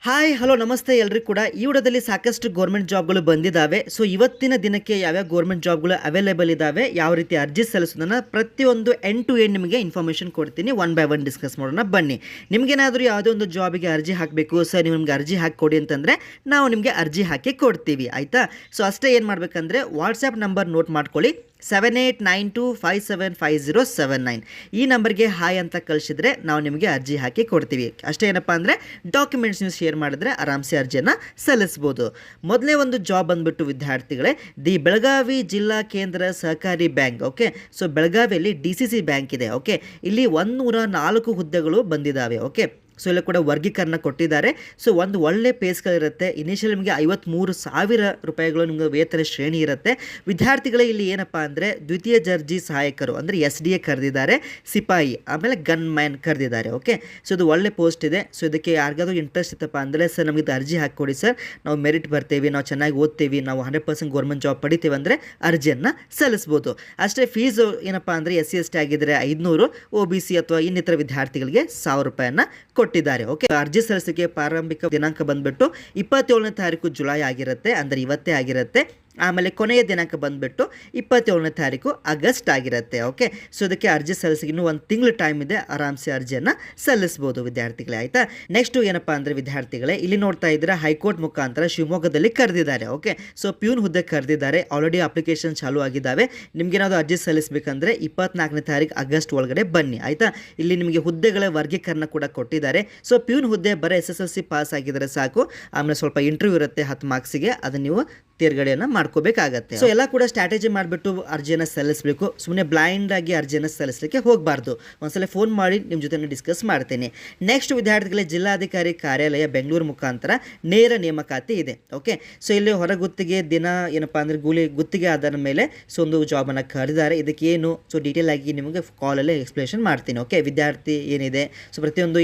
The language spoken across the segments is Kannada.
ಹಾಯ್ ಹಲೋ ನಮಸ್ತೆ ಎಲ್ರಿಗೂ ಕೂಡ ಈ ವಿಡಿಯೋದಲ್ಲಿ ಸಾಕಷ್ಟು ಗೌರ್ಮೆಂಟ್ ಜಾಬ್ಗಳು ಬಂದಿದ್ದಾವೆ. ಸೊ ಇವತ್ತಿನ ದಿನಕ್ಕೆ ಯಾವ್ಯಾವ ಗೌರ್ಮೆಂಟ್ ಜಾಬ್ಗಳು ಅವೈಲೇಬಲ್ ಇದ್ದಾವೆ, ಯಾವ ರೀತಿ ಅರ್ಜಿ ಸಲ್ಲಿಸೋದನ್ನು ಪ್ರತಿಯೊಂದು ಎಂಡ್ ಟು ಎಂಡ್ ನಿಮಗೆ ಇನ್ಫಾರ್ಮೇಷನ್ ಕೊಡ್ತೀನಿ. ಒನ್ ಬೈ ಒನ್ ಡಿಸ್ಕಸ್ ಮಾಡೋಣ ಬನ್ನಿ. ನಿಮಗೇನಾದರೂ ಯಾವುದೋ ಒಂದು ಜಾಬಿಗೆ ಅರ್ಜಿ ಹಾಕಬೇಕು ಸರ್, ನೀವು ನಿಮಗೆ ಅರ್ಜಿ ಹಾಕಿ ಕೊಡಿ ಅಂತಂದರೆ ನಾವು ನಿಮಗೆ ಅರ್ಜಿ ಹಾಕಿ ಕೊಡ್ತೀವಿ, ಆಯಿತಾ. ಸೊ ಅಷ್ಟೇ ಏನು ಮಾಡಬೇಕಂದ್ರೆ ವಾಟ್ಸಪ್ ನಂಬರ್ ನೋಟ್ ಮಾಡ್ಕೊಳ್ಳಿ, 7892575079 ಈ ನಂಬರ್ಗೆ ಹಾಯ್ ಅಂತ ಕಳಿಸಿದ್ರೆ ನಾವು ನಿಮಗೆ ಅರ್ಜಿ ಹಾಕಿ ಕೊಡ್ತೀವಿ. ಅಷ್ಟೇ ಏನಪ್ಪ ಅಂದರೆ ಡಾಕ್ಯುಮೆಂಟ್ಸ್ ನೀವು ಶೇರ್ ಮಾಡಿದ್ರೆ ಆರಾಮ್ಸೆ ಅರ್ಜಿಯನ್ನು ಸಲ್ಲಿಸ್ಬೋದು. ಮೊದಲೇ ಒಂದು ಜಾಬ್ ಬಂದುಬಿಟ್ಟು ವಿದ್ಯಾರ್ಥಿಗಳೇ, ದಿ ಬೆಳಗಾವಿ ಜಿಲ್ಲಾ ಕೇಂದ್ರ ಸಹಕಾರಿ ಬ್ಯಾಂಕ್. ಓಕೆ, ಸೊ ಬೆಳಗಾವಿಯಲ್ಲಿ DCC ಬ್ಯಾಂಕ್ ಇದೆ. ಓಕೆ, ಇಲ್ಲಿ 104 ಹುದ್ದೆಗಳು ಬಂದಿದ್ದಾವೆ. ಓಕೆ, ಸೊ ಇಲ್ಲಿ ಕೂಡ ವರ್ಗೀಕರಣ ಕೊಟ್ಟಿದ್ದಾರೆ. ಸೊ ಒಂದು ಒಳ್ಳೆ ಪೇಸ್ಗಳಿರುತ್ತೆ. ಇನಿಷಿಯಲ್ ನಿಮಗೆ 53,000 ರೂಪಾಯಿಗಳು ನಿಮಗೆ ವೇತನ ಶ್ರೇಣಿ ಇರುತ್ತೆ. ವಿದ್ಯಾರ್ಥಿಗಳೇ ಇಲ್ಲಿ ಏನಪ್ಪ ಅಂದರೆ ದ್ವಿತೀಯ ದರ್ಜೆ ಸಹಾಯಕರು ಅಂದರೆ SDA ಕರೆದಿದ್ದಾರೆ, ಸಿಪಾಯಿ, ಆಮೇಲೆ ಗನ್ ಮ್ಯಾನ್ ಕರೆದಿದ್ದಾರೆ. ಓಕೆ, ಸೊ ಇದು ಒಳ್ಳೆ ಪೋಸ್ಟ್ ಇದೆ. ಸೊ ಇದಕ್ಕೆ ಯಾರಿಗಾದ್ರೂ ಇಂಟ್ರೆಸ್ಟ್ ಇತ್ತಪ್ಪ ಅಂದರೆ ಸರ್ ನಮಗೆ ಅರ್ಜಿ ಹಾಕಿಕೊಡಿ ಸರ್, ನಾವು ಮೆರಿಟ್ ಬರ್ತೀವಿ, ನಾವು ಚೆನ್ನಾಗಿ ಓದ್ತೀವಿ, ನಾವು 100% ಗೌರ್ಮೆಂಟ್ ಜಾಬ್ ಪಡಿತೀವಿ ಅಂದರೆ ಅರ್ಜಿಯನ್ನು ಸಲ್ಲಿಸ್ಬೋದು. ಅಷ್ಟೇ ಫೀಸು ಏನಪ್ಪ ಅಂದರೆ SC ST ಆಗಿದ್ದರೆ 500, OBC ಅಥವಾ ಇನ್ನಿತರ ವಿದ್ಯಾರ್ಥಿಗಳಿಗೆ 1,000 ರೂಪಾಯಿಯನ್ನು ಕೊಟ್ಟಿದ್ದಾರೆ. ಓಕೆ, ಅರ್ಜಿ ಸಲ್ಲಿಸಲಿಕ್ಕೆ ಪ್ರಾರಂಭಿಕ ದಿನಾಂಕ ಬಂದ್ಬಿಟ್ಟು 27ನೇ ತಾರೀಕು ಜುಲೈ ಆಗಿರುತ್ತೆ, ಅಂದರೆ ಇವತ್ತೇ ಆಗಿರುತ್ತೆ. ಆಮೇಲೆ ಕೊನೆಯ ದಿನಾಂಕ ಬಂದುಬಿಟ್ಟು 27ನೇ ತಾರೀಕು ಆಗಸ್ಟ್ ಆಗಿರುತ್ತೆ. ಓಕೆ, ಸೊ ಇದಕ್ಕೆ ಅರ್ಜಿ ಸಲ್ಲಿಸಿ ಇನ್ನೂ ಒಂದು ತಿಂಗಳು ಟೈಮ್ ಇದೆ, ಆರಾಮ್ಸೆ ಅರ್ಜಿಯನ್ನು ಸಲ್ಲಿಸ್ಬೋದು ವಿದ್ಯಾರ್ಥಿಗಳೇ, ಆಯಿತಾ. ನೆಕ್ಸ್ಟು ಏನಪ್ಪ ಅಂದರೆ ವಿದ್ಯಾರ್ಥಿಗಳೇ, ಇಲ್ಲಿ ನೋಡ್ತಾ ಇದ್ರೆ ಹೈಕೋರ್ಟ್ ಮುಖಾಂತರ ಶಿವಮೊಗ್ಗದಲ್ಲಿ ಕರೆದಿದ್ದಾರೆ. ಓಕೆ, ಸೊ ಪ್ಯೂನ್ ಹುದ್ದೆ ಕರೆದಿದ್ದಾರೆ, ಆಲ್ರೆಡಿ ಅಪ್ಲಿಕೇಶನ್ ಚಾಲೂ ಆಗಿದ್ದಾವೆ. ನಿಮಗೇನಾದ್ರು ಅರ್ಜಿ ಸಲ್ಲಿಸಬೇಕಂದ್ರೆ 24ನೇ ತಾರೀಕು ಆಗಸ್ಟ್ ಒಳಗಡೆ ಬನ್ನಿ, ಆಯಿತಾ. ಇಲ್ಲಿ ನಿಮಗೆ ಹುದ್ದೆಗಳ ವರ್ಗೀಕರಣ ಕೂಡ ಕೊಟ್ಟಿದ್ದಾರೆ. ಸೊ ಪ್ಯೂನ್ ಹುದ್ದೆ ಬರೀ SSLC ಪಾಸ್ ಆಗಿದ್ರೆ ಸಾಕು. ಆಮೇಲೆ ಸ್ವಲ್ಪ ಇಂಟರ್ವ್ಯೂ ಇರುತ್ತೆ 10 ಮಾರ್ಕ್ಸಿಗೆ, ಅದನ್ನು ನೀವು ತೇರ್ಗಡೆಯನ್ನು ಮಾಡ್ಕೋಬೇಕಾಗತ್ತೆ. ಸೊ ಎಲ್ಲ ಕೂಡ ಸ್ಟ್ರಾಟಜಿ ಮಾಡಿಬಿಟ್ಟು ಅರ್ಜಿಯನ್ನು ಸಲ್ಲಿಸಬೇಕು. ಸುಮ್ಮನೆ ಬ್ಲೈಂಡ್ ಆಗಿ ಅರ್ಜಿಯನ್ನು ಸಲ್ಲಿಸಲಿಕ್ಕೆ ಹೋಗಬಾರ್ದು. ಒಂದ್ಸಲ ಫೋನ್ ಮಾಡಿ ನಿಮ್ಮ ಜೊತೆ ಡಿಸ್ಕಸ್ ಮಾಡ್ತೀನಿ. ನೆಕ್ಸ್ಟ್ ವಿದ್ಯಾರ್ಥಿಗಳೇ, ಜಿಲ್ಲಾಧಿಕಾರಿ ಕಾರ್ಯಾಲಯ ಬೆಂಗಳೂರು ಮುಖಾಂತರ ನೇರ ನೇಮಕಾತಿ ಇದೆ. ಓಕೆ, ಸೊ ಇಲ್ಲಿ ಹೊರಗುತ್ತಿಗೆ ದಿನ ಏನಪ್ಪ ಅಂದರೆ ಗುತ್ತಿಗೆ ಆಧಾರದ ಮೇಲೆ ಸೊ ಒಂದು ಜಾಬನ್ನು ಕರೆದಿದ್ದಾರೆ. ಇದಕ್ಕೆ ಏನು ಸೊ ಡೀಟೇಲ್ ಆಗಿ ನಿಮಗೆ ಕಾಲಲ್ಲೇ ಎಕ್ಸ್ಪ್ಲೇಷನ್ ಮಾಡ್ತೀನಿ. ಓಕೆ, ವಿದ್ಯಾರ್ಥಿ ಏನಿದೆ ಸೊ ಪ್ರತಿಯೊಂದು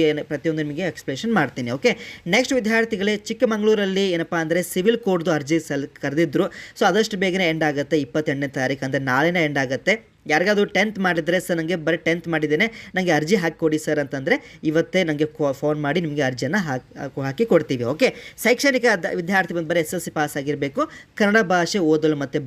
ನಿಮಗೆ ಎಕ್ಸ್ಪ್ಲೇಷನ್ ಮಾಡ್ತೀನಿ. ಓಕೆ, ನೆಕ್ಸ್ಟ್ ವಿದ್ಯಾರ್ಥಿಗಳೇ, ಚಿಕ್ಕಮಗಳೂರಲ್ಲಿ ಏನಪ್ಪ ಅಂದರೆ ಸಿವಿಲ್ ಕೋಡ್ದು ಅರ್ಜಿ ಕರೆದಿದ್ರು. ಸೊ ಆದಷ್ಟು ಬೇಗನೆ ಎಂಡ್ ಆಗುತ್ತೆ, 28ನೇ ತಾರೀಕು ಅಂದರೆ ನಾಳೆನೇ ಎಂಡ್ ಆಗುತ್ತೆ. ಯಾರಿಗಾದ್ರೂ 10th ಮಾಡಿದರೆ ಸರ್ ನನಗೆ ಬರೀ 10th ಮಾಡಿದ್ದೇನೆ, ನನಗೆ ಅರ್ಜಿ ಹಾಕಿಕೊಡಿ ಸರ್ ಅಂತಂದರೆ ಇವತ್ತೇ ನನಗೆ ಫೋನ್ ಮಾಡಿ ನಿಮಗೆ ಅರ್ಜಿಯನ್ನು ಹಾಕಿ ಕೊಡ್ತೀವಿ. ಓಕೆ, ಶೈಕ್ಷಣಿಕ ವಿದ್ಯಾರ್ಥಿ ಬಂದು ಬರೀ SSLC ಪಾಸ್ ಆಗಿರಬೇಕು, ಕನ್ನಡ ಭಾಷೆ ಓದಲು ಮತ್ತು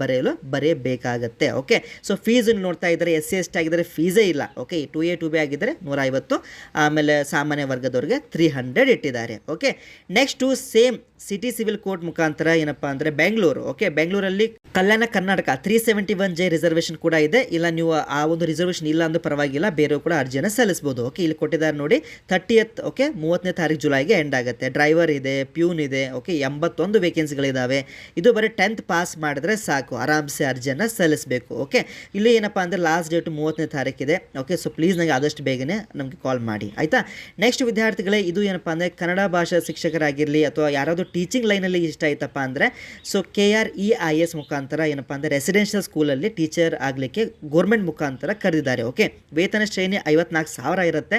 ಬರೆಯಬೇಕಾಗತ್ತೆ. ಓಕೆ, ಸೊ ಫೀಸು ನೋಡ್ತಾ ಇದ್ದಾರೆ, SC ST ಆಗಿದ್ದರೆ ಫೀಸೇ ಇಲ್ಲ. ಓಕೆ, 2A 2B ಆಗಿದ್ದರೆ 150, ಆಮೇಲೆ ಸಾಮಾನ್ಯ ವರ್ಗದವ್ರಿಗೆ 300 ಇಟ್ಟಿದ್ದಾರೆ. Okay, next same city civil court ಮುಖಾಂತರ ಏನಪ್ಪ ಅಂದರೆ ಬೆಂಗಳೂರು. ಓಕೆ, ಬೆಂಗಳೂರಲ್ಲಿ ಕಲ್ಯಾಣ ಕರ್ನಾಟಕ 371J ರಿಸರ್ವೇಷನ್ ಕೂಡ ಇದೆ. ಇಲ್ಲ ನೀವು ಆ ಒಂದು ರಿಸರ್ವೇಷನ್ ಇಲ್ಲ ಅಂದ್ರೂ ಪರವಾಗಿಲ್ಲ, ಬೇರೆಯವರು ಕೂಡ ಅರ್ಜಿಯನ್ನು ಸಲ್ಲಿಸ್ಬೋದು. ಓಕೆ, ಇಲ್ಲಿ ಕೊಟ್ಟಿದ್ದಾರೆ ನೋಡಿ 30th. ಓಕೆ, 30ನೇ ತಾರೀಕು ಜುಲೈಗೆ ಎಂಡ್ ಆಗುತ್ತೆ. ಡ್ರೈವರ್ ಇದೆ, ಪ್ಯೂನ್ ಇದೆ. ಓಕೆ, 81 ವೇಕೆನ್ಸಿಗಳಿದ್ದಾವೆ. ಇದು ಬರೀ 10th ಪಾಸ್ ಮಾಡಿದ್ರೆ ಸಾಕು, ಆರಾಮ್ಸೆ ಅರ್ಜಿಯನ್ನು ಸಲ್ಲಿಸಬೇಕು. ಓಕೆ, ಇಲ್ಲಿ ಏನಪ್ಪ ಅಂದರೆ ಲಾಸ್ಟ್ ಡೇಟು 30ನೇ ತಾರೀಕಿದೆ. ಓಕೆ, ಸೊ ಪ್ಲೀಸ್ ನನಗೆ ಆದಷ್ಟು ಬೇಗನೆ ನಮಗೆ ಕಾಲ್ ಮಾಡಿ, ಆಯಿತಾ. ನೆಕ್ಸ್ಟ್ ವಿದ್ಯಾರ್ಥಿಗಳೇ, ಇದು ಏನಪ್ಪ ಅಂದರೆ ಕನ್ನಡ ಭಾಷಾ ಶಿಕ್ಷಕರಾಗಿರಲಿ ಅಥವಾ ಯಾರಾದರೂ ಟೀಚಿಂಗ್ ಲೈನಲ್ಲಿ ಇಷ್ಟ ಆಯ್ತಪ್ಪ ಅಂದರೆ ಸೊ KREIS ಮುಖಾಂತರ ಏನಪ್ಪ ಅಂದರೆ ರೆಸಿಡೆನ್ಷಿಯಲ್ ಸ್ಕೂಲಲ್ಲಿ ಟೀಚರ್ ಆಗಲಿಕ್ಕೆ ಗೌರ್ಮೆಂಟ್ ಮುಖಾಂತರ ಕರೆದಿದ್ದಾರೆ. ಓಕೆ, ವೇತನ ಶ್ರೇಣಿ 54,000 ಇರುತ್ತೆ.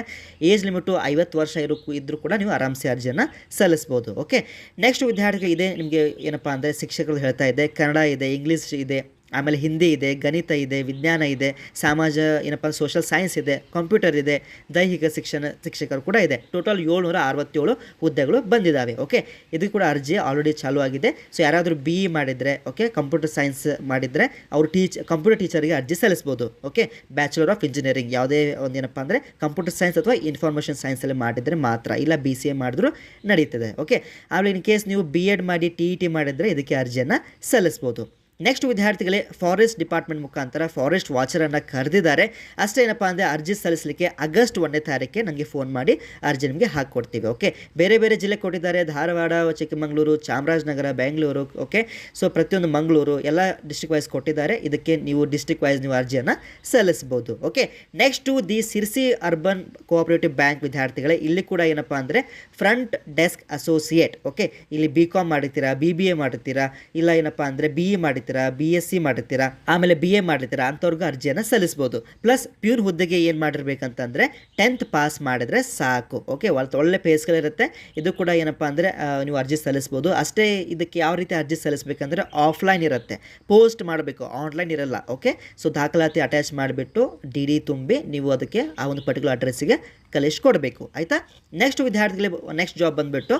ಏಜ್ ಲಿಮಿಟು 50 ವರ್ಷ ಇದ್ರೂ ಕೂಡ ನೀವು ಆರಾಮ್ಸೆ ಅರ್ಜಿಯನ್ನು ಸಲ್ಲಿಸ್ಬೋದು. ಓಕೆ, ನೆಕ್ಸ್ಟ್ ವಿದ್ಯಾರ್ಥಿಗಳು ಇದೆ, ನಿಮಗೆ ಏನಪ್ಪ ಅಂದರೆ ಶಿಕ್ಷಕರು ಹೇಳ್ತಾ ಇದೆ, ಕನ್ನಡ ಇದೆ, ಇಂಗ್ಲೀಷ್ ಇದೆ, ಆಮೇಲೆ ಹಿಂದಿ ಇದೆ, ಗಣಿತ ಇದೆ, ವಿಜ್ಞಾನ ಇದೆ, ಸಮಾಜ ಏನಪ್ಪ ಸೋಷಲ್ ಸೈನ್ಸ್ ಇದೆ, ಕಂಪ್ಯೂಟರ್ ಇದೆ, ದೈಹಿಕ ಶಿಕ್ಷಕರು ಕೂಡ ಇದೆ. ಟೋಟಲ್ 767 ಹುದ್ದೆಗಳು ಬಂದಿದ್ದಾವೆ. ಓಕೆ, ಇದು ಕೂಡ ಅರ್ಜಿ ಆಲ್ರೆಡಿ ಚಾಲೂ ಆಗಿದೆ. ಸೊ ಯಾರಾದರೂ BE ಮಾಡಿದರೆ, ಓಕೆ, ಕಂಪ್ಯೂಟರ್ ಸೈನ್ಸ್ ಮಾಡಿದರೆ ಅವರು ಕಂಪ್ಯೂಟರ್ ಟೀಚರಿಗೆ ಅರ್ಜಿ ಸಲ್ಲಿಸ್ಬೋದು. ಓಕೆ, ಬ್ಯಾಚುಲರ್ ಆಫ್ ಇಂಜಿನಿಯರಿಂಗ್ ಯಾವುದೇ ಒಂದು ಏನಪ್ಪ ಅಂದರೆ ಕಂಪ್ಯೂಟರ್ ಸೈನ್ಸ್ ಅಥವಾ ಇನ್ಫಾರ್ಮೇಷನ್ ಸೈನ್ಸಲ್ಲಿ ಮಾಡಿದರೆ ಮಾತ್ರ, ಇಲ್ಲ BCA ಮಾಡಿದ್ರು ನಡೀತದೆ. ಓಕೆ, ಆಮೇಲೆ ಇನ್ ಕೇಸ್ ನೀವು B.Ed ಮಾಡಿ TET ಮಾಡಿದರೆ ಇದಕ್ಕೆ ಅರ್ಜಿಯನ್ನು ಸಲ್ಲಿಸ್ಬೋದು. ನೆಕ್ಸ್ಟ್ ವಿದ್ಯಾರ್ಥಿಗಳೇ, ಫಾರೆಸ್ಟ್ ಡಿಪಾರ್ಟ್ಮೆಂಟ್ ಮುಖಾಂತರ ಫಾರೆಸ್ಟ್ ವಾಚರನ್ನು ಕರೆದಿದ್ದಾರೆ. ಅಷ್ಟೇ ಏನಪ್ಪ ಅಂದರೆ ಅರ್ಜಿ ಸಲ್ಲಿಸಲಿಕ್ಕೆ ಆಗಸ್ಟ್ 1ನೇ ತಾರೀಕಿಗೆ ನನಗೆ ಫೋನ್ ಮಾಡಿ ಅರ್ಜಿ ನಿಮಗೆ ಹಾಕಿಕೊಡ್ತೀವಿ. ಓಕೆ, ಬೇರೆ ಬೇರೆ ಜಿಲ್ಲೆ ಕೊಟ್ಟಿದ್ದಾರೆ, ಧಾರವಾಡ, ಚಿಕ್ಕಮಗಳೂರು, ಚಾಮರಾಜನಗರ, ಬೆಂಗಳೂರು. ಓಕೆ, ಸೊ ಪ್ರತಿಯೊಂದು ಮಂಗಳೂರು ಎಲ್ಲ ಡಿಸ್ಟ್ರಿಕ್ಟ್ ವೈಸ್ ಕೊಟ್ಟಿದ್ದಾರೆ. ಇದಕ್ಕೆ ನೀವು ಡಿಸ್ಟ್ರಿಕ್ಟ್ ವೈಸ್ ನೀವು ಅರ್ಜಿಯನ್ನು ಸಲ್ಲಿಸ್ಬೋದು. Okay, next the Sirsi urban cooperative bank ವಿದ್ಯಾರ್ಥಿಗಳೇ, ಇಲ್ಲಿ ಕೂಡ ಏನಪ್ಪ ಅಂದರೆ ಫ್ರಂಟ್ ಡೆಸ್ಕ್ ಅಸೋಸಿಯೇಟ್. ಓಕೆ, ಇಲ್ಲಿ BCom ಮಾಡಿರ್ತೀರಾ, BBA ಮಾಡಿರ್ತೀರಾ, ಇಲ್ಲ ಏನಪ್ಪ ಅಂದರೆ BE ಮಾಡಿ BSc ಮಾಡಿರ್ತೀರಾ, ಆಮೇಲೆ BA ಮಾಡಿರ್ತೀರಾ, ಅಂಥವ್ರಿಗೂ ಅರ್ಜಿಯನ್ನು ಸಲ್ಲಿಸ್ಬೋದು. ಪ್ಲಸ್ ಪ್ಯೂನ್ ಹುದ್ದೆಗೆ ಏನು ಮಾಡಿರ್ಬೇಕಂತಂದರೆ 10th ಪಾಸ್ ಮಾಡಿದ್ರೆ ಸಾಕು. ಓಕೆ, ಒಳ್ಳೆ ಪೇಸ್ಗಳಿರುತ್ತೆ. ಇದು ಕೂಡ ಏನಪ್ಪ ಅಂದರೆ ನೀವು ಅರ್ಜಿ ಸಲ್ಲಿಸ್ಬೋದು. ಅಷ್ಟೇ ಇದಕ್ಕೆ ಯಾವ ರೀತಿ ಅರ್ಜಿ ಸಲ್ಲಿಸಬೇಕಂದ್ರೆ ಆಫ್ಲೈನ್ ಇರುತ್ತೆ, ಪೋಸ್ಟ್ ಮಾಡಬೇಕು, ಆನ್ಲೈನ್ ಇರಲ್ಲ. ಓಕೆ, ಸೊ ದಾಖಲಾತಿ ಅಟ್ಯಾಚ್ ಮಾಡಿಬಿಟ್ಟು DD ತುಂಬಿ ನೀವು ಅದಕ್ಕೆ ಆ ಒಂದು ಪರ್ಟಿಕ್ಯುಲರ್ ಅಡ್ರೆಸ್ಸಿಗೆ ಕಳಿಸ್ಕೊಡ್ಬೇಕು ಆಯಿತಾ. ನೆಕ್ಸ್ಟ್ ವಿದ್ಯಾರ್ಥಿಗಳಿಗೆ ನೆಕ್ಸ್ಟ್ ಜಾಬ್ ಬಂದುಬಿಟ್ಟು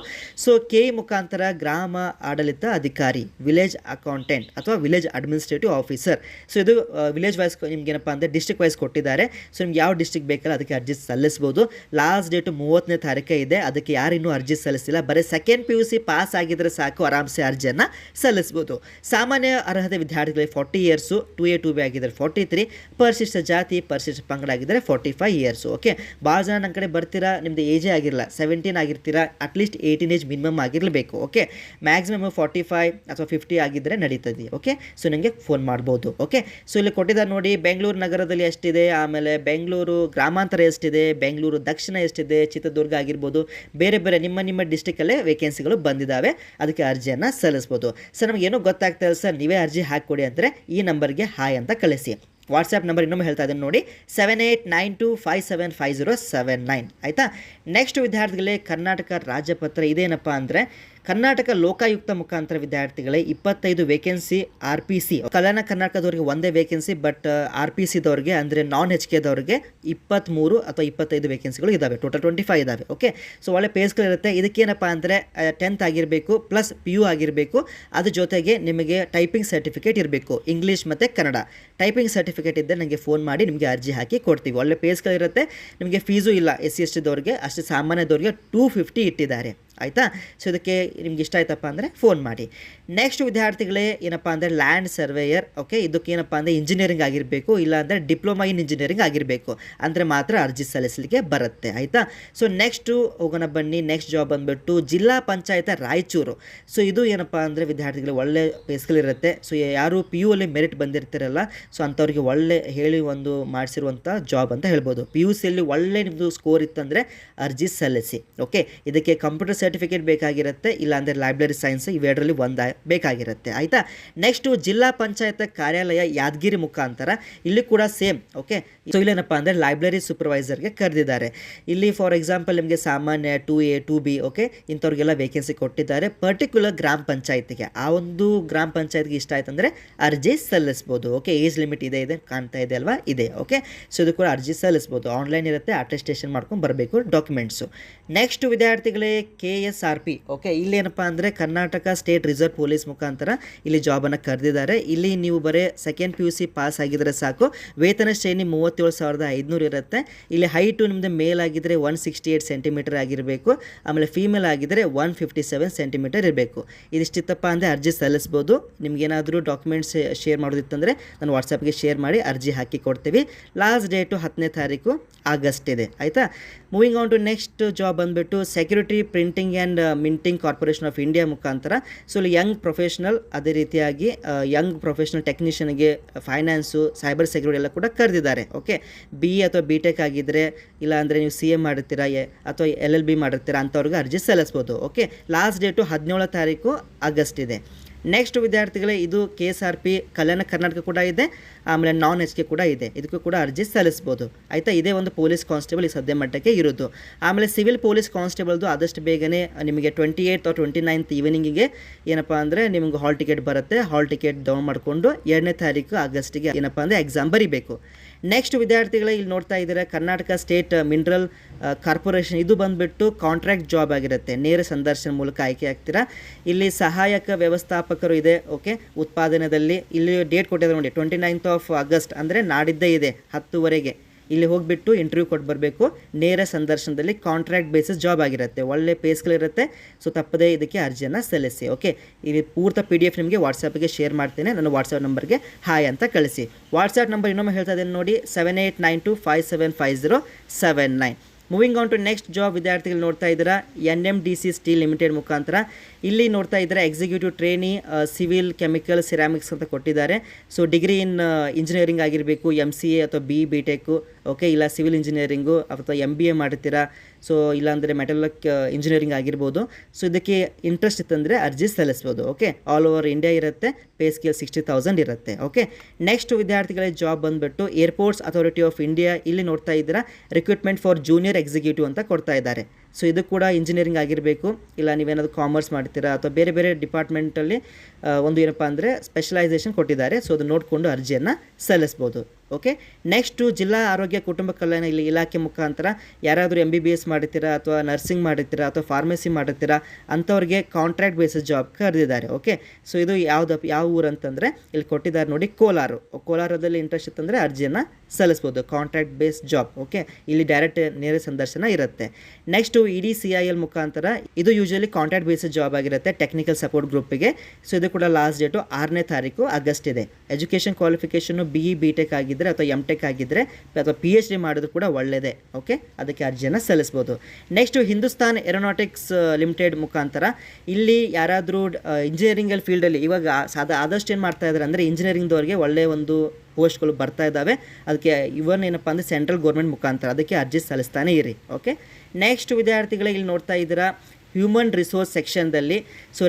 ಸೊ KE ಮುಖಾಂತರ ಗ್ರಾಮ ಆಡಳಿತ ಅಧಿಕಾರಿ, ವಿಲೇಜ್ ಅಕೌಂಟೆಂಟ್ ಅಥವಾ ವಿಲೇಜ್ ಅಡ್ಮಿನಿಸ್ಟ್ರೇಟಿವ್ ಆಫೀಸರ್. ಸೊ ಇದು ವಿಲೇಜ್ ವೈಸ್ ನಿಮ್ಗೆ ಏನಪ್ಪ ಅಂದರೆ ಡಿಸ್ಟ್ರಿಕ್ಟ್ ವೈಸ್ ಕೊಟ್ಟಿದ್ದಾರೆ. ಸೊ ನಿಮ್ಗೆ ಯಾವ ಡಿಸ್ಟ್ರಿಕ್ಟ್ ಬೇಕಲ್ಲ ಅದಕ್ಕೆ ಅರ್ಜಿ ಸಲ್ಲಿಸ್ಬೋದು. ಲಾಸ್ಟ್ ಡೇಟು 30ನೇ ತಾರೀಕು ಇದೆ. ಅದಕ್ಕೆ ಯಾರು ಇನ್ನೂ ಅರ್ಜಿ ಸಲ್ಲಿಸಿಲ್ಲ, ಬರೀ ಸೆಕೆಂಡ್ PUC ಪಾಸ್ ಆಗಿದ್ರೆ ಸಾಕು, ಆರಾಮ್ಸೆ ಅರ್ಜಿಯನ್ನು ಸಲ್ಲಿಸ್ಬೋದು. ಸಾಮಾನ್ಯ ಅರ್ಹತೆ ವಿದ್ಯಾರ್ಥಿಗಳಿಗೆ 40 ಇಯರ್ಸು, 2A 2B ಆಗಿದ್ದರೆ 43, ಪರಿಶಿಷ್ಟ ಜಾತಿ ಪರಿಶಿಷ್ಟ ಪಂಗಡ ಆಗಿದ್ದರೆ 45 ಇಯರ್ಸು. ಓಕೆ, ಭಾಳ ಜನ ನನ್ನ ಕಡೆ ಬರ್ತೀರಾ, ನಿಮ್ಮದು ಏಜೇ ಆಗಿರಲ್ಲ, 17 ಆಗಿರ್ತೀರಾ, ಅಟ್ಲೀಸ್ಟ್ 18 ಏಜ್ ಮಿನಿಮಮ್ ಆಗಿರಲೇಬೇಕು. ಓಕೆ, ಮ್ಯಾಕ್ಸಿಮಮ್ 45 ಅಥವಾ 50 ಆಗಿದ್ದರೆ ನಡೀತದೆ. ಓಕೆ, ಸೊ ನನಗೆ ಫೋನ್ ಮಾಡ್ಬೋದು. ಓಕೆ, ಸೊ ಇಲ್ಲಿ ಕೊಟ್ಟಿದ್ದಾರೆ ನೋಡಿ, ಬೆಂಗಳೂರು ನಗರದಲ್ಲಿ ಎಷ್ಟಿದೆ, ಆಮೇಲೆ ಬೆಂಗಳೂರು ಗ್ರಾಮಾಂತರ ಎಷ್ಟಿದೆ, ಬೆಂಗಳೂರು ದಕ್ಷಿಣ ಎಷ್ಟಿದೆ, ಚಿತ್ರದುರ್ಗ ಆಗಿರ್ಬೋದು, ಬೇರೆ ಬೇರೆ ನಿಮ್ಮ ಡಿಸ್ಟಿಕಲ್ಲೇ ವೇಕೆನ್ಸಿಗಳು ಬಂದಿದ್ದಾವೆ. ಅದಕ್ಕೆ ಅರ್ಜಿಯನ್ನು ಸಲ್ಲಿಸ್ಬೋದು. ಸರ್ ನಮಗೇನೋ ಗೊತ್ತಾಗ್ತಾ ಇಲ್ಲ ಸರ್, ನೀವೇ ಅರ್ಜಿ ಹಾಕಿಕೊಡಿ ಅಂದರೆ ಈ ನಂಬರ್ಗೆ ಹಾಯ್ ಅಂತ ಕಳಿಸಿ. ವಾಟ್ಸಪ್ ನಂಬರ್ ಇನ್ನೊಮ್ಮೆ ಹೇಳ್ತಾ ಇದ್ದೀನಿ ನೋಡಿ, 7892575079 ಆಯಿತಾ. ನೆಕ್ಸ್ಟ್ ವಿದ್ಯಾರ್ಥಿಗಳೇ ಕರ್ನಾಟಕ ರಾಜ್ಯಪತ್ರ ಇದೇನಪ್ಪ ಅಂದರೆ ಕರ್ನಾಟಕ ಲೋಕಾಯುಕ್ತ ಮುಖಾಂತರ ವಿದ್ಯಾರ್ಥಿಗಳೇ 25 ವೇಕೆನ್ಸಿ RPC, ಕಲ್ಯಾಣ ಕರ್ನಾಟಕದವ್ರಿಗೆ ಒಂದೇ ವೇಕೆನ್ಸಿ, ಬಟ್ RPCದವ್ರಿಗೆ ಅಂದರೆ ನಾನ್ HKದವ್ರಿಗೆ 23 ಅಥವಾ 25 ವೇಕೆನ್ಸಿಗಳು ಇದ್ದಾವೆ, ಟೋಟಲ್ 25 ಇದ್ದಾವೆ. ಓಕೆ, ಸೊ ಒಳ್ಳೆ ಪೇಸ್ಗಳಿರುತ್ತೆ. ಇದಕ್ಕೇನಪ್ಪ ಅಂದರೆ 10th ಆಗಿರಬೇಕು ಪ್ಲಸ್ PU ಆಗಿರಬೇಕು. ಅದ್ರ ಜೊತೆಗೆ ನಿಮಗೆ ಟೈಪಿಂಗ್ ಸರ್ಟಿಫಿಕೇಟ್ ಇರಬೇಕು, ಇಂಗ್ಲೀಷ್ ಮತ್ತು ಕನ್ನಡ. ಟೈಪಿಂಗ್ ಸರ್ಟಿಫಿಕೇಟ್ ಇದ್ದರೆ ನನಗೆ ಫೋನ್ ಮಾಡಿ ನಿಮಗೆ ಅರ್ಜಿ ಹಾಕಿ ಕೊಡ್ತೀವಿ. ಒಳ್ಳೆ ಪೇಸ್ಗಳಿರುತ್ತೆ. ನಿಮಗೆ ಫೀಸು ಇಲ್ಲ, SC STದವ್ರಿಗೆ, ಅಷ್ಟೇ ಸಾಮಾನ್ಯದವ್ರಿಗೆ 250 ಇಟ್ಟಿದ್ದಾರೆ ಆಯಿತಾ. ಸೊ ಇದಕ್ಕೆ ನಿಮ್ಗೆ ಇಷ್ಟ ಆಯ್ತಪ್ಪ ಅಂದರೆ ಫೋನ್ ಮಾಡಿ. ನೆಕ್ಸ್ಟ್ ವಿದ್ಯಾರ್ಥಿಗಳೇ ಏನಪ್ಪ ಅಂದರೆ ಲ್ಯಾಂಡ್ ಸರ್ವೇಯರ್. ಓಕೆ, ಇದಕ್ಕೆ ಏನಪ್ಪ ಅಂದರೆ ಇಂಜಿನಿಯರಿಂಗ್ ಆಗಿರಬೇಕು, ಇಲ್ಲಾಂದರೆ ಡಿಪ್ಲೊಮಾ ಇನ್ ಇಂಜಿನಿಯರಿಂಗ್ ಆಗಿರಬೇಕು, ಅಂದರೆ ಮಾತ್ರ ಅರ್ಜಿ ಸಲ್ಲಿಸಲಿಕ್ಕೆ ಬರುತ್ತೆ ಆಯಿತಾ. ಸೊ ನೆಕ್ಸ್ಟು ಹೋಗೋಣ ಬನ್ನಿ. ನೆಕ್ಸ್ಟ್ ಜಾಬ್ ಬಂದುಬಿಟ್ಟು ಜಿಲ್ಲಾ ಪಂಚಾಯತ್ ರಾಯಚೂರು. ಸೊ ಇದು ಏನಪ್ಪ ಅಂದರೆ ವಿದ್ಯಾರ್ಥಿಗಳು ಒಳ್ಳೆ ಪೇಸ್ಗಳಿರುತ್ತೆ. ಸೊ ಯಾರು PU ಅಲ್ಲಿ ಮೆರಿಟ್ ಬಂದಿರ್ತಿರಲ್ಲ, ಸೊ ಅಂಥವ್ರಿಗೆ ಒಳ್ಳೆ ಹೇಳಿ ಒಂದು ಮಾಡಿಸಿರುವಂಥ ಜಾಬ್ ಅಂತ ಹೇಳ್ಬೋದು. PUC ಅಲ್ಲಿ ಒಳ್ಳೆ ನಿಮ್ಮದು ಸ್ಕೋರ್ ಇತ್ತಂದರೆ ಅರ್ಜಿ ಸಲ್ಲಿಸಿ. ಓಕೆ, ಇದಕ್ಕೆ ಕಂಪ್ಯೂಟರ್ ಸರ್ಟಿಫಿಕೇಟ್ ಬೇಕಾಗಿರುತ್ತೆ, ಇಲ್ಲಾಂದರೆ ಲೈಬ್ರರಿ ಸೈನ್ಸ್, ಇವೆರಡರಲ್ಲಿ ಒಂದು ಬೇಕಾಗಿರುತ್ತೆ ಆಯಿತಾ. ನೆಕ್ಸ್ಟು ಜಿಲ್ಲಾ ಪಂಚಾಯತ್ ಕಾರ್ಯಾಲಯ ಯಾದಗಿರಿ ಮುಖಾಂತರ ಇಲ್ಲಿ ಕೂಡ ಸೇಮ್. ಓಕೆ, ಸೊ ಇಲ್ಲೇನಪ್ಪ ಅಂದರೆ ಲೈಬ್ರರಿ ಸೂಪರ್ವೈಸರ್ಗೆ ಕರೆದಿದ್ದಾರೆ. ಇಲ್ಲಿ ಫಾರ್ ಎಕ್ಸಾಂಪಲ್ ನಿಮಗೆ ಸಾಮಾನ್ಯ 2A 2B ಓಕೆ ಇಂಥವ್ರಿಗೆಲ್ಲ ವೇಕೆನ್ಸಿ ಕೊಟ್ಟಿದ್ದಾರೆ. ಪರ್ಟಿಕ್ಯುಲರ್ ಗ್ರಾಮ ಪಂಚಾಯತ್ಗೆ, ಆ ಒಂದು ಗ್ರಾಮ ಪಂಚಾಯತ್ಗೆ ಇಷ್ಟ ಆಯ್ತು ಅಂದರೆ ಅರ್ಜಿ ಸಲ್ಲಿಸ್ಬೋದು. ಓಕೆ, ಏಜ್ ಲಿಮಿಟ್ ಇದೆ ಕಾಣ್ತಾ ಇದೆ ಅಲ್ವಾ, ಇದೆ. ಓಕೆ, ಸೊ ಇದು ಕೂಡ ಅರ್ಜಿ ಸಲ್ಲಿಸ್ಬೋದು. ಆನ್ಲೈನ್ ಇರುತ್ತೆ, ಅಟೆಸ್ಟೇಷನ್ ಮಾಡ್ಕೊಂಡು ಬರಬೇಕು ಡಾಕ್ಯುಮೆಂಟ್ಸು. ನೆಕ್ಸ್ಟ್ ವಿದ್ಯಾರ್ಥಿಗಳೇ KSRP. ಓಕೆ, ಇಲ್ಲೇನಪ್ಪ ಅಂದರೆ ಕರ್ನಾಟಕ ಸ್ಟೇಟ್ ರಿಸರ್ವ್ ಪೊಲೀಸ್ ಮುಖಾಂತರ ಇಲ್ಲಿ ಜಾಬನ್ನು ಕರೆದಿದ್ದಾರೆ. ಇಲ್ಲಿ ನೀವು ಬರೀ ಸೆಕೆಂಡ್ PUC ಪಾಸ್ ಆಗಿದ್ರೆ ಸಾಕು. ವೇತನ ಶ್ರೇಣಿ 37,500 ಇರುತ್ತೆ. ಇಲ್ಲಿ ಹೈಟು ನಿಮ್ಮದು ಮೇಲ್ ಆಗಿದ್ದರೆ 168 ಸೆಂಟಿಮೀಟರ್ ಆಗಿರಬೇಕು, ಆಮೇಲೆ ಫೀಮೇಲ್ ಆಗಿದ್ದರೆ 157 ಸೆಂಟಿಮೀಟರ್ ಇರಬೇಕು. ಇದಿಷ್ಟಿತ್ತಪ್ಪ ಅಂದರೆ ಅರ್ಜಿ ಸಲ್ಲಿಸ್ಬೋದು. ನಿಮ್ಗೇನಾದರೂ ಡಾಕ್ಯುಮೆಂಟ್ಸ್ ಶೇರ್ ಮಾಡೋದಿತ್ತಂದರೆ ನಾನು ವಾಟ್ಸಪ್ಗೆ ಶೇರ್ ಮಾಡಿ ಅರ್ಜಿ ಹಾಕಿ ಕೊಡ್ತೀವಿ. ಲಾಸ್ಟ್ ಡೇಟು 10ನೇ ತಾರೀಕು ಆಗಸ್ಟ್ ಇದೆ ಆಯಿತಾ. Moving on to next job ಬಂದುಬಿಟ್ಟು security printing and minting corporation of India ಮುಖಾಂತರ. ಸೊ ಇಲ್ಲಿ ಯಂಗ್ ಪ್ರೊಫೆಷ್ನಲ್, ಅದೇ ರೀತಿಯಾಗಿ ಯಂಗ್ ಪ್ರೊಫೆಷ್ನಲ್ ಟೆಕ್ನಿಷಿಯನ್ಗೆ ಫೈನಾನ್ಸು, ಸೈಬರ್ ಸೆಕ್ಯೂರಿಟಿ ಎಲ್ಲ ಕೂಡ ಕರೆದಿದ್ದಾರೆ. ಓಕೆ, BE ಅಥವಾ BTech ಆಗಿದ್ದರೆ, ಇಲ್ಲ ಅಂದರೆ ನೀವು CA ಮಾಡಿರ್ತೀರಾ ಅಥವಾ LLB ಮಾಡಿರ್ತೀರಾ, ಅಂಥವ್ರಿಗೆ ಅರ್ಜಿ ಸಲ್ಲಿಸ್ಬೋದು. ಓಕೆ, ಲಾಸ್ಟ್ ಡೇಟು 17ನೇ ತಾರೀಕು ಆಗಸ್ಟ್ ಇದೆ. ನೆಕ್ಸ್ಟ್ ವಿದ್ಯಾರ್ಥಿಗಳೇ ಇದು KSRP ಕಲ್ಯಾಣ ಕರ್ನಾಟಕ ಕೂಡ ಇದೆ, ಆಮೇಲೆ ನಾನ್ HK ಕೂಡ ಇದೆ. ಇದಕ್ಕೂ ಕೂಡ ಅರ್ಜಿ ಸಲ್ಲಿಸ್ಬೋದು ಆಯಿತಾ. ಇದೇ ಒಂದು ಪೊಲೀಸ್ ಕಾನ್ಸ್ಟೇಬಲ್ ಈ ಸದ್ಯ ಮಟ್ಟಕ್ಕೆ ಇರೋದು. ಆಮೇಲೆ ಸಿವಿಲ್ ಪೊಲೀಸ್ ಕಾನ್ಸ್ಟೇಬಲ್ದು ಆದಷ್ಟು ಬೇಗನೆ ನಿಮಗೆ 28th or 29th ಈವ್ನಿಂಗಿಗೆ ಏನಪ್ಪ ಅಂದರೆ ನಿಮಗೆ ಹಾಲ್ ಟಿಕೆಟ್ ಬರುತ್ತೆ. ಹಾಲ್ ಟಿಕೆಟ್ ಡೌನ್ ಮಾಡಿಕೊಂಡು 2ನೇ ತಾರೀಕು ಆಗಸ್ಟಿಗೆ ಏನಪ್ಪ ಅಂದರೆ ಎಕ್ಸಾಮ್ ಬರೀಬೇಕು. ನೆಕ್ಸ್ಟ್ ವಿದ್ಯಾರ್ಥಿಗಳೇ ಇಲ್ಲಿ ನೋಡ್ತಾ ಇದ್ದಾರೆ ಕರ್ನಾಟಕ ಸ್ಟೇಟ್ ಮಿನರಲ್ ಕಾರ್ಪೊರೇಷನ್. ಇದು ಬಂದುಬಿಟ್ಟು ಕಾಂಟ್ರಾಕ್ಟ್ ಜಾಬ್ ಆಗಿರುತ್ತೆ, ನೇರ ಸಂದರ್ಶನ ಮೂಲಕ ಆಯ್ಕೆ ಆಗ್ತೀರಾ. ಇಲ್ಲಿ ಸಹಾಯಕ ವ್ಯವಸ್ಥಾಪಕರು ಇದೆ. ಓಕೆ, ಉತ್ಪಾದನೆಯಲ್ಲಿ ಇಲ್ಲಿ ಡೇಟ್ ಕೊಟ್ಟಿದ್ದಾರೆ ನೋಡಿ, 29th of August ಅಂದರೆ ನಾಡಿದ್ದೇ ಇದೆ 10 ಇಲ್ಲಿ ಹೋಗಿಬಿಟ್ಟು ಇಂಟರ್ವ್ಯೂ ಕೊಟ್ಟು ಬರಬೇಕು. ನೇರ ಸಂದರ್ಶನದಲ್ಲಿ ಕಾಂಟ್ರಾಕ್ಟ್ ಬೇಸಿಸ್ ಜಾಬ್ ಆಗಿರುತ್ತೆ, ಒಳ್ಳೆ ಪೇಸ್ಗಳಿರುತ್ತೆ. ಸೊ ತಪ್ಪದೇ ಇದಕ್ಕೆ ಅರ್ಜಿಯನ್ನು ಸಲ್ಲಿಸಿ. ಓಕೆ, ಇಲ್ಲಿ ಪೂರ್ತಿ PDF ನಿಮಗೆ ವಾಟ್ಸಪ್ಗೆ ಶೇರ್ ಮಾಡ್ತೇನೆ. ನನ್ನ ವಾಟ್ಸಪ್ ನಂಬರ್ಗೆ ಹಾಯ್ ಅಂತ ಕಳಿಸಿ. ವಾಟ್ಸಪ್ ನಂಬರ್ ಇನ್ನೊಮ್ಮೆ ಹೇಳ್ತಾ ಇದ್ದೇನೆ ನೋಡಿ, 7892575079. Moving on to next job ವಿದ್ಯಾರ್ಥಿಗಳು ನೋಡ್ತಾ ಇದ್ದೀರಾ NMDC ಸ್ಟೀಲ್ ಲಿಮಿಟೆಡ್ ಮುಖಾಂತರ. ಇಲ್ಲಿ ನೋಡ್ತಾ ಇದ್ದಾರೆ executive trainee civil chemical ceramics ಅಂತ ಕೊಟ್ಟಿದ್ದಾರೆ. ಸೊ ಡಿಗ್ರಿ ಇನ್ ಇಂಜಿನಿಯರಿಂಗ್ ಆಗಿರಬೇಕು, MCA ಅಥವಾ BE BTech. ಓಕೆ, ಇಲ್ಲ ಸಿವಿಲ್ ಇಂಜಿನಿಯರಿಂಗು ಅಥವಾ MBA ಮಾಡ್ತೀರಾ, ಸೊ ಇಲ್ಲಾಂದರೆ ಮೆಟಲಕ್ ಇಂಜಿನಿಯರಿಂಗ್ ಆಗಿರ್ಬೋದು. ಸೊ ಇದಕ್ಕೆ ಇಂಟ್ರೆಸ್ಟ್ ಇತ್ತಂದರೆ ಅರ್ಜಿ ಸಲ್ಲಿಸ್ಬೋದು. ಓಕೆ, ಆಲ್ ಓವರ್ ಇಂಡಿಯಾ ಇರುತ್ತೆ, ಪೇ ಸ್ಕೇಲ್ 60,000 ಇರುತ್ತೆ. ಓಕೆ, ನೆಕ್ಸ್ಟ್ ವಿದ್ಯಾರ್ಥಿಗಳ ಜಾಬ್ ಬಂದುಬಿಟ್ಟು ಏರ್ಪೋರ್ಟ್ಸ್ ಅಥಾರಿಟಿ ಆಫ್ ಇಂಡಿಯಾ. ಇಲ್ಲಿ ನೋಡ್ತಾ ಇದ್ದೀರಾ ರಿಕ್ರೂಟ್ಮೆಂಟ್ ಫಾರ್ ಜೂನಿಯರ್ ಎಕ್ಸಿಕ್ಯೂಟಿವ್ ಅಂತ ಕೊಡ್ತಾ ಇದ್ದಾರೆ. ಸೊ ಇದು ಕೂಡ ಇಂಜಿನಿಯರಿಂಗ್ ಆಗಿರಬೇಕು, ಇಲ್ಲ ನೀವೇನಾದರೂ ಕಾಮರ್ಸ್ ಮಾಡ್ತೀರಾ ಅಥವಾ ಬೇರೆ ಬೇರೆ ಡಿಪಾರ್ಟ್ಮೆಂಟಲ್ಲಿ ಒಂದು ಏನಪ್ಪ ಅಂದರೆ ಸ್ಪೆಷಲೈಸೇಷನ್ ಕೊಟ್ಟಿದ್ದಾರೆ. ಸೊ ಅದು ನೋಡಿಕೊಂಡು ಅರ್ಜಿಯನ್ನು ಸಲ್ಲಿಸ್ಬೋದು. ಓಕೆ, ನೆಕ್ಸ್ಟು ಜಿಲ್ಲಾ ಆರೋಗ್ಯ ಕುಟುಂಬ ಕಲ್ಯಾಣ ಇಲಾಖೆ ಮುಖಾಂತರ ಯಾರಾದರೂ MBBS ಮಾಡಿರ್ತೀರಾ ಅಥವಾ ನರ್ಸಿಂಗ್ ಮಾಡಿರ್ತೀರಾ ಅಥವಾ ಫಾರ್ಮಸಿ ಮಾಡಿರ್ತೀರಾ ಅಂಥವ್ರಿಗೆ ಕಾಂಟ್ರಾಕ್ಟ್ ಬೇಸಿಸ್ ಜಾಬ್ ಕರೆದಿದ್ದಾರೆ. ಓಕೆ, ಸೊ ಇದು ಯಾವ ಊರು ಅಂತಂದರೆ ಇಲ್ಲಿ ಕೊಟ್ಟಿದ್ದಾರೆ ನೋಡಿ, ಕೋಲಾರದಲ್ಲಿ ಇಂಟ್ರೆಸ್ಟ್ ಇತ್ತಂದರೆ ಅರ್ಜಿಯನ್ನು ಸಲ್ಲಿಸ್ಬೋದು. Contract base job. ಓಕೆ, ಇಲ್ಲಿ ಡೈರೆಕ್ಟ್ ನೇರ ಸಂದರ್ಶನ ಇರುತ್ತೆ. ನೆಕ್ಸ್ಟು EDCIL ಮುಖಾಂತರ ಇದು ಯೂಶಲಿ ಕಾಂಟ್ರಾಕ್ಟ್ ಬೇಸಿಸ್ ಜಾಬ್ ಆಗಿರುತ್ತೆ ಟೆಕ್ನಿಕಲ್ ಸಪೋರ್ಟ್ ಗ್ರೂಪಿಗೆ. ಸೊ ಇದು ಕೂಡ ಲಾಸ್ಟ್ ಡೇಟು 6ನೇ ತಾರೀಕು ಆಗಸ್ಟ್ ಇದೆ. ಎಜುಕೇಷನ್ ಕ್ವಾಲಿಫಿಕೇಷನ್ನು BE BTech ಆಗಿದ್ದರೆ ಅಥವಾ MTech ಆಗಿದ್ದರೆ ಅಥವಾ PhD ಮಾಡಿದ್ರು ಕೂಡ ಒಳ್ಳೆಯದೇ. ಓಕೆ, ಅದಕ್ಕೆ ಅರ್ಜಿಯನ್ನು ಸಲ್ಲಿಸ್ಬೋದು. ನೆಕ್ಸ್ಟು ಹಿಂದೂಸ್ತಾನ್ ಏರೋನಾಟಿಕ್ಸ್ ಲಿಮಿಟೆಡ್ ಮುಖಾಂತರ ಇಲ್ಲಿ ಯಾರಾದರೂ ಇಂಜಿನಿಯರಿಂಗಲ್ಲಿ ಫೀಲ್ಡಲ್ಲಿ ಇವಾಗ ಆದಷ್ಟು ಏನು ಮಾಡ್ತಾ ಇದ್ದಾರೆ ಅಂದರೆ ಇಂಜಿನಿಯರಿಂಗ್ದವ್ರಿಗೆ ಒಳ್ಳೆಯ ಒಂದು ಪೋಸ್ಟ್ಗಳು ಬರ್ತಾ ಇದ್ದಾವೆ. ಅದಕ್ಕೆ ಏನಪ್ಪ ಅಂದರೆ ಸೆಂಟ್ರಲ್ ಗೌರ್ಮೆಂಟ್ ಮುಖಾಂತರ ಅದಕ್ಕೆ ಅರ್ಜಿ ಸಲ್ಲಿಸ್ತಾನೆ ಇರಿ. ಓಕೆ, ನೆಕ್ಸ್ಟ್ ವಿದ್ಯಾರ್ಥಿಗಳಿಗೆ ಇಲ್ಲಿ ನೋಡ್ತಾ ಇದ್ದೀರಾ ಹ್ಯೂಮನ್ ರಿಸೋರ್ಸ್ ಸೆಕ್ಷನ್ದಲ್ಲಿ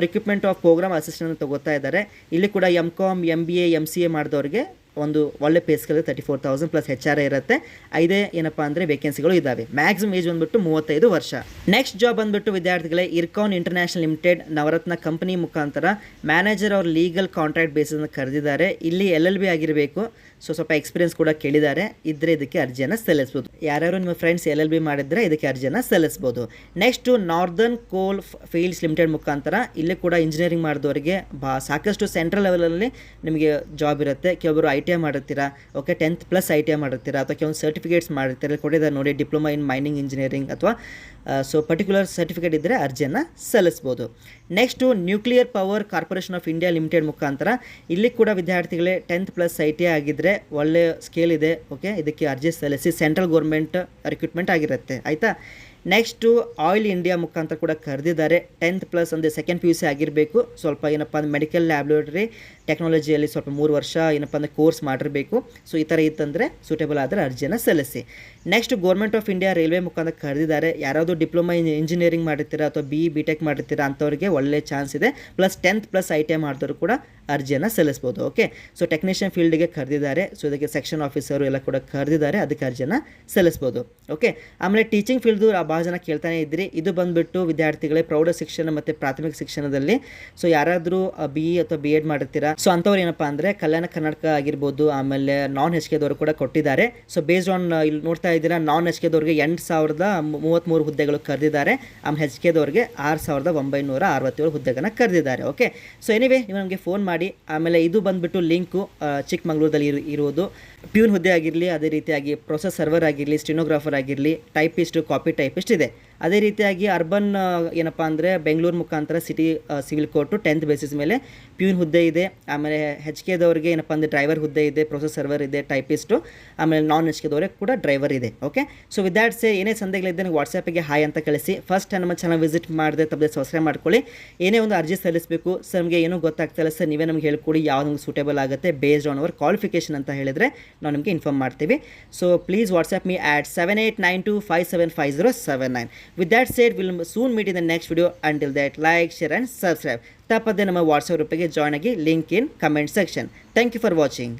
ರಿಕ್ರೂಟ್ಮೆಂಟ್ ಆಫ್ ಪ್ರೋಗ್ರಾಮ್ ಅಸಿಸ್ಟೆಂಟ್ ತಗೋತಾ ಇದ್ದಾರೆ. ಇಲ್ಲಿ ಕೂಡ MCOM MBA MCA ಮಾಡಿದವ್ರಿಗೆ ಒಂದು ಒಳ್ಳೆ ಪೇ ಸ್ಕೇಲ್ 34,000 ಪ್ಲಸ್ HR ಇರುತ್ತೆ. 5 ಏನಪ್ಪ ಅಂದರೆ ವೇಕೆನ್ಸಿಗಳು ಇದ್ದಾವೆ. ಮ್ಯಾಕ್ಸಿಮಮ್ ಏಜ್ ಬಂದುಬಿಟ್ಟು 35 ವರ್ಷ. ನೆಕ್ಸ್ಟ್ ಜಾಬ್ ಬಂದುಬಿಟ್ಟು ವಿದ್ಯಾರ್ಥಿಗಳೇ Ircon international limited Navratna company ಮುಖಾಂತರ ಮ್ಯಾನೇಜರ್ ಅವ್ರ ಲೀಗಲ್ ಕಾಂಟ್ರಾಕ್ಟ್ ಬೇಸಿಸ್ನ ಕರೆದಿದ್ದಾರೆ. ಇಲ್ಲಿ LLB ಆಗಿರಬೇಕು. ಸ್ವಲ್ಪ ಎಕ್ಸ್ಪೀರಿಯನ್ಸ್ ಕೂಡ ಕೇಳಿದ್ದಾರೆ. ಇದ್ದರೆ ಇದಕ್ಕೆ ಅರ್ಜಿಯನ್ನು ಸಲ್ಲಿಸ್ಬೋದು. ಯಾರ್ಯಾರು ನಿಮ್ಮ ಫ್ರೆಂಡ್ಸ್ LLB ಮಾಡಿದರೆ ಇದಕ್ಕೆ ಅರ್ಜಿಯನ್ನು ಸಲ್ಲಿಸ್ಬೋದು. ನೆಕ್ಸ್ಟು ನಾರ್ದರ್ನ್ ಕೋಲ್ ಫೀಲ್ಡ್ಸ್ ಲಿಮಿಟೆಡ್ ಮುಖಾಂತರ ಇಲ್ಲಿ ಕೂಡ ಇಂಜಿನಿಯರಿಂಗ್ ಮಾಡಿದವರಿಗೆ ಸಾಕಷ್ಟು ಸೆಂಟ್ರಲ್ ಲೆವೆಲಲ್ಲಿ ನಿಮಗೆ ಜಾಬ್ ಇರುತ್ತೆ. ಕೆಲವರು ITI ಮಾಡಿರ್ತೀರಾ. ಓಕೆ, 10th ಪ್ಲಸ್ ITI ಮಾಡಿರ್ತೀರಾ ಅಥವಾ ಕೆಲವೊಂದು ಸರ್ಟಿಫಿಕೇಟ್ಸ್ ಮಾಡಿರ್ತೀರಾ. ಕೊಟ್ಟಿದ್ದಾರೆ ನೋಡಿ, ಡಿಪ್ಲೊಮಾ ಇನ್ ಮೈನಿಂಗ್ ಇಂಜಿನಿಯರಿಂಗ್ ಅಥವಾ ಪರ್ಟಿಕ್ಯುಲರ್ ಸರ್ಟಿಫಿಕೇಟ್ ಇದ್ದರೆ ಅರ್ಜಿಯನ್ನು ಸಲ್ಲಿಸ್ಬೋದು. Next nuclear power corporation of India limited ಮುಖಾಂತರ ಇಲ್ಲಿ ಕೂಡ ವಿದ್ಯಾರ್ಥಿಗಳೇ 10th ಪ್ಲಸ್ ITI ಆಗಿದ್ದರೆ ಒಳ್ಳೆಯ ಸ್ಕೇಲ್ ಇದೆ. ಓಕೆ, ಇದಕ್ಕೆ ಅರ್ಜಿ ಸಲ್ಲಿಸಿ. ಸೆಂಟ್ರಲ್ ಗೌರ್ಮೆಂಟ್ ರಿಕ್ರೂಟ್ಮೆಂಟ್ ಆಗಿರುತ್ತೆ. ಆಯಿತಾ. ನೆಕ್ಸ್ಟು ಆಯಿಲ್ ಇಂಡಿಯಾ ಮುಖಾಂತರ ಕೂಡ ಕರೆದಿದ್ದಾರೆ. 10th ಪ್ಲಸ್ ಅಂದರೆ ಸೆಕೆಂಡ್ PUC ಆಗಿರಬೇಕು. ಸ್ವಲ್ಪ ಏನಪ್ಪ ಅಂದರೆ ಮೆಡಿಕಲ್ ಲ್ಯಾಬ್ರೇಟರಿ ಟೆಕ್ನಾಲಜಿಯಲ್ಲಿ ಸ್ವಲ್ಪ 3 ವರ್ಷ ಏನಪ್ಪ ಅಂದರೆ ಕೋರ್ಸ್ ಮಾಡಿರಬೇಕು. ಸೊ ಈ ಥರ ಇತ್ತಂದರೆ ಸೂಟೇಬಲ್ ಆದರೆ ಅರ್ಜಿಯನ್ನು ಸಲ್ಲಿಸಿ. Next government of India railway ಮುಖಾಂತರ ಕರೆದಿದ್ದಾರೆ. ಯಾರಾದರೂ ಡಿಪ್ಲೊಮಾ ಇಂಜಿನಿಯರಿಂಗ್ ಮಾಡಿರ್ತೀರಾ ಅಥವಾ BE BTech ಮಾಡಿರ್ತೀರಾ ಅಂಥವ್ರಿಗೆ ಒಳ್ಳೆ ಚಾನ್ಸ್ ಇದೆ. ಪ್ಲಸ್ 10th ಪ್ಲಸ್ ITI ಮಾಡಿದವರು ಕೂಡ ಅರ್ಜಿಯನ್ನು ಸಲ್ಲಿಸ್ಬೋದು. ಓಕೆ, ಸೊ ಟೆಕ್ನಿಷಿಯನ್ ಫೀಲ್ಡ್ಗೆ ಕರೆದಿದ್ದಾರೆ. ಸೊ ಇದಕ್ಕೆ ಸೆಕ್ಷನ್ ಆಫೀಸರು ಎಲ್ಲ ಕೂಡ ಕರೆದಿದ್ದಾರೆ. ಅದಕ್ಕೆ ಅರ್ಜಿಯನ್ನು ಸಲ್ಲಿಸ್ಬೋದು. ಓಕೆ, ಆಮೇಲೆ ಟೀಚಿಂಗ್ ಫೀಲ್ಡು ಭಾಳ ಜನ ಕೇಳ್ತಾನೆ ಇದ್ರಿ. ಇದು ಬಂದುಬಿಟ್ಟು ವಿದ್ಯಾರ್ಥಿಗಳೇ ಪ್ರೌಢ ಶಿಕ್ಷಣ ಮತ್ತು ಪ್ರಾಥಮಿಕ ಶಿಕ್ಷಣದಲ್ಲಿ ಯಾರಾದರೂ BE ಅಥವಾ BEd ಮಾಡಿರ್ತೀರಾ. ಸೊ ಅಂಥವ್ರು ಏನಪ್ಪ ಅಂದರೆ ಕಲ್ಯಾಣ ಕರ್ನಾಟಕ ಆಗಿರ್ಬೋದು, ಆಮೇಲೆ ನಾನ್ HKದವರು ಕೂಡ ಕೊಟ್ಟಿದ್ದಾರೆ. ಸೊ ಬೇಸ್ಡ್ ಆನ್ ಇಲ್ಲಿ ನೋಡ್ತಾ ಇದ್ದೀರಾ, ನಾನ್ HKದವ್ರಿಗೆ 8,033 ಹುದ್ದೆಗಳು ಕರೆದಿದ್ದಾರೆ. ಆಮೇಲೆ HKದವ್ರಿಗೆ 6,967 ಹುದ್ದೆಗಳನ್ನು ಕರೆದಿದ್ದಾರೆ. ಓಕೆ, ಸೊ ಎನಿವೇ ನೀವು ನಮಗೆ ಫೋನ್ ಮಾಡಿ. ಆಮೇಲೆ ಇದು ಬಂದುಬಿಟ್ಟು ಲಿಂಕು ಚಿಕ್ಕಮಗಳೂರಲ್ಲಿ ಇರುವುದು. ಪ್ಯೂನ್ ಹುದ್ದೆ ಆಗಿರಲಿ, ಅದೇ ರೀತಿಯಾಗಿ ಪ್ರೊಸೆಸ್ ಸರ್ವರ್ ಆಗಿರಲಿ, ಸ್ಟೆನೋಗ್ರಾಫರ್ ಆಗಿರಲಿ, ಟೈಪಿಸ್ಟು, ಕಾಪಿ ಟೈಪಿಸ್ಟ್ ಇದೆ. ಅದೇ ರೀತಿಯಾಗಿ ಅರ್ಬನ್ ಏನಪ್ಪ ಅಂದರೆ ಬೆಂಗಳೂರು ಮುಖಾಂತರ city civil court 10th basis ಮೇಲೆ ಪ್ಯೂನ್ ಹುದ್ದೆ ಇದೆ. ಆಮೇಲೆ HKದವ್ರಿಗೆ ಏನಪ್ಪ ಅಂದರೆ ಡ್ರೈವರ್ ಹುದ್ದೆ ಇದೆ, ಪ್ರೊಸೆಸ್ ಸರ್ವರ್ ಇದೆ, ಟೈಪಿಸ್ಟು, ಆಮೇಲೆ ನಾನ್ HKದವ್ರಿಗೆ ಕೂಡ ಡ್ರೈವರ್ ಇದೆ. ಓಕೆ, ಸೊ ವಿತ್ ದ್ಯಾಟ್ ಸೇ ಏನೇ ಸಂದೇಹಗಳಿದ್ದರೆ ನನಗೆ ವಾಟ್ಸಪ್ಪಿಗೆ ಹಾಯ್ ಅಂತ ಕಳಿಸಿ. ಫಸ್ಟ್ ನಮ್ಮ ಚಾನಲ್ ವಿಸಿಟ್ ಮಾಡಿದೆ ತಪ್ಪದೆ ಸಬ್ಸ್ಕ್ರೈಬ್ ಮಾಡ್ಕೊಳ್ಳಿ. ಏನೇ ಒಂದು ಅರ್ಜಿ ಸಲ್ಲಿಸಬೇಕು ಸರ್, ನಮಗೆ ಏನೂ ಗೊತ್ತಾಗ್ತಾಯಿಲ್ಲ ಸರ್, ನೀವೇ ನಮಗೆ ಹೇಳ್ಕೊಡಿ ಯಾವುದು ನಮಗೆ ಸೂಟೇಬಲ್ ಆಗುತ್ತೆ ಬೇಸ್ಡ್ ಆನ್ ಅವರ್ ಕ್ವಾಲಿಫಿಕೇಷನ್ ಅಂತ ಹೇಳಿದರೆ ನಾವು ನಿಮಗೆ ಇನ್ಫಾರ್ಮ್ ಮಾಡ್ತೀವಿ. So please WhatsApp me at 7892575079. With that said, we'll soon meet in the next video. Until that, like, share and subscribe. ತಪ್ಪದೆ ನಮ್ಮ ವಾಟ್ಸಪ್ ಗ್ರೂಪಿಗೆ ಜಾಯ್ನ್ ಆಗಿ. Link in comment section. Thank you for watching.